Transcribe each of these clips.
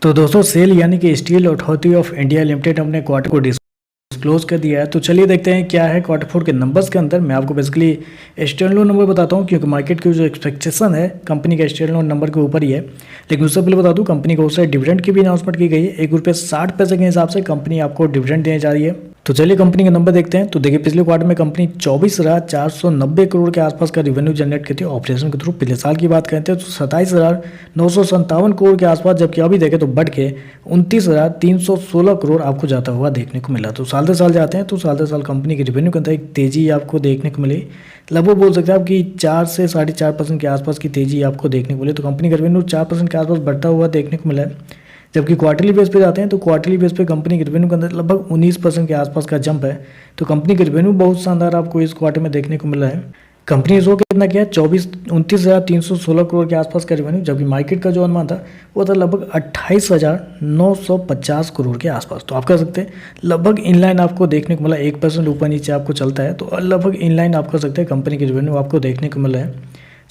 तो दोस्तों सेल यानी कि steel authority of India limited अपने क्वार्टर को डिस्क्लोज कर दिया है। तो चलिए देखते हैं क्या है क्वार्टर फोर के नंबर्स के अंदर। मैं आपको बेसिकली स्टैंडअलोन नंबर बताता हूं क्योंकि मार्केट की जो एक्सपेक्टेशन है कंपनी का स्टैंडअलोन नंबर के ऊपर ही है। लेकिन उससे पहले बता दूं कंपनी को उससे डिविडेंड की भी अनाउंसमेंट की गई है। ₹1.60 के हिसाब से कंपनी आपको डिविडेंड देने जा रही है। तो चलिए कंपनी के नंबर देखते हैं। तो देखिए पिछले क्वार्टर में कंपनी 24,490 करोड़ के आसपास का रेवेन्यू जनरेट करती है ऑपरेशन के थ्रू। पिछले साल की बात करते हैं तो 27,957 करोड़ के आसपास, जबकि अभी देखें तो बढ़ के 29,316 करोड़ आपको जाता हुआ देखने को मिला। तो साल दर साल जाते हैं तो साल दर साल कंपनी के रेवेन्यू के अंदर एक तेजी आपको देखने को मिली। लगभग बोल सकते हैं आप कि 4 से 4.5% के आसपास की तेजी आपको देखने को मिली। तो कंपनी का रेवेन्यू 4% के आसपास बढ़ता हुआ देखने को मिला है। जबकि क्वार्टरली बेस पे जाते हैं तो क्वार्टरली बेस पे कंपनी के रेवेन्यू के अंदर लगभग 19% के आसपास का जंप है। तो कंपनी के रेवेन्यू बहुत शानदार आपको इस क्वार्टर में देखने को मिला है। कंपनी ने शो कितना किया, 29,316 करोड़ के आसपास का रेवेन्यू, जबकि मार्केट का जो अनुमान था वो था लगभग 28,950 करोड़ के आसपास। तो आप कह सकते हैं लगभग इनलाइन आपको देखने को मिला। 1% ऊपर नीचे आपको चलता है तो लगभग इनलाइन आप कह सकते हैं कंपनी के रेवेन्यू आपको देखने को मिला है।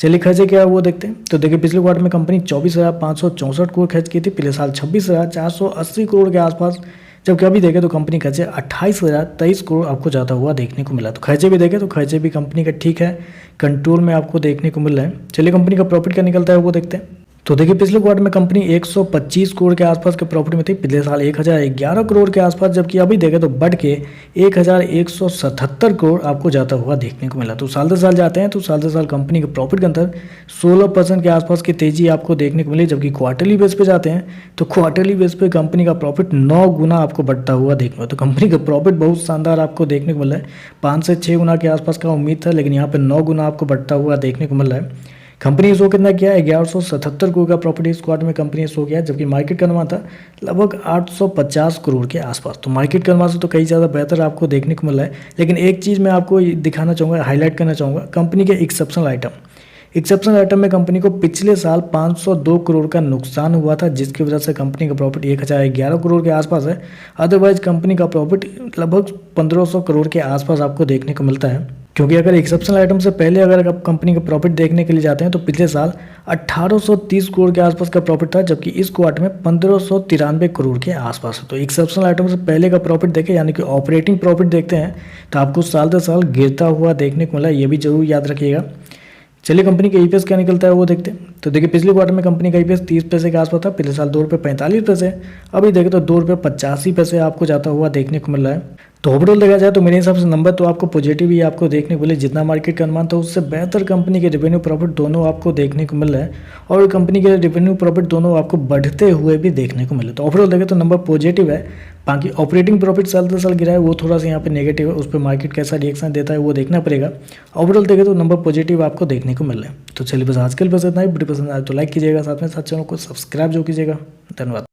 चलिए खर्चे क्या है वो देखते हैं। तो देखिए पिछले क्वार्टर में कंपनी 24,564 करोड़ खर्च की थी, पिछले साल 26,480 करोड़ के आसपास, जबकि अभी देखें तो कंपनी खर्चे 28,023 करोड़ आपको जाता हुआ देखने को मिला। तो खर्चे भी देखें तो खर्चे भी कंपनी का ठीक है, कंट्रोल में आपको देखने को मिल रहा है। चलिए कंपनी का प्रॉफिट क्या निकलता है वो देखते हैं। तो देखिए पिछले क्वार्टर में कंपनी 125 करोड़ के आसपास के प्रॉफिट में थी, पिछले साल 1,011 करोड़ के आसपास, जबकि अभी देखें तो बढ़ के 1,177 करोड़ आपको जाता हुआ देखने को मिला। तो साल दर साल जाते हैं तो साल दर साल कंपनी के प्रॉफिट के अंदर 16% के आसपास की तेजी आपको देखने को मिली। जबकि क्वार्टरली बेस पे जाते हैं तो क्वार्टरली बेस पे कंपनी का प्रॉफिट 9 गुना आपको बढ़ता हुआ देखने को मिला। तो कंपनी का प्रॉफिट बहुत शानदार आपको देखने को मिला है। 5 से 6 गुना के आसपास का उम्मीद था, लेकिन यहाँ पे 9 गुना आपको बढ़ता हुआ देखने को मिल रहा है। कंपनी ने शो कितना किया, 1177 करोड़ का प्रॉफिट इस क्वार्टर में कंपनी ने शो किया, जबकि मार्केट का अनुमान था लगभग 850 करोड़ के आसपास। तो मार्केट के अनुमान से तो कई ज़्यादा बेहतर आपको देखने को मिला है। लेकिन एक चीज़ मैं आपको दिखाना चाहूँगा, हाईलाइट करना चाहूँगा कंपनी के एक्सेप्शनल आइटम में कंपनी को पिछले साल 502 करोड़ का नुकसान हुआ था, जिसकी वजह से कंपनी का प्रॉफिट 1,011 करोड़ के आसपास है। अदरवाइज कंपनी का प्रॉफिट लगभग 1,500 करोड़ के आसपास आपको देखने को मिलता है। क्योंकि अगर एक्सेप्शनल आइटम से पहले अगर आप कंपनी का प्रॉफिट देखने के लिए जाते हैं तो पिछले साल 1,830 करोड़ के आसपास का प्रॉफिट था, जबकि इस क्वार्टर में 1,593 करोड़ के आसपास है। तो एक्सेप्शनल आइटम से पहले का प्रॉफिट देखें यानी कि ऑपरेटिंग प्रॉफिट देखते हैं तो आपको साल दर साल गिरता हुआ देखने को मिला, ये भी जरूर याद रखिएगा। चलिए कंपनी का ईपीएस क्या निकलता है वो देखते हैं। तो देखिए पिछले क्वार्टर में कंपनी का ईपीएस 30 पैसे के आसपास था, पिछले साल ₹2.45, अभी देखें तो ₹2.85 आपको जाता हुआ देखने को मिल रहा है। तो ओवरऑल देखा जाए तो मेरे हिसाब से नंबर तो आपको पॉजिटिव ही आपको देखने को मिले। जितना मार्केट का अनुमान था उससे बेहतर कंपनी के रेवेन्यू प्रॉफिट दोनों आपको देखने को मिल रहा है, और कंपनी के रेवेन्यू प्रॉफिट दोनों आपको बढ़ते हुए भी देखने को मिले। तो ओवरऑल देखें तो नंबर पॉजिटिव है। बाकी ऑपरेटिंग प्रॉफिट साल दर साल गिरा है वो थोड़ा सा यहाँ पे नेगेटिव है, उस पर मार्केट कैसा रिएक्शन देता है वो देखना पड़ेगा। ओवरऑल देखें तो नंबर पॉजिटिव आपको देखने को मिल रहा है। तो चलिए बस आजकल बस इतना ही। वीडियो पसंद आए तो लाइक कीजिएगा, साथ में साथ चैनल को सब्सक्राइब जो कीजिएगा। धन्यवाद।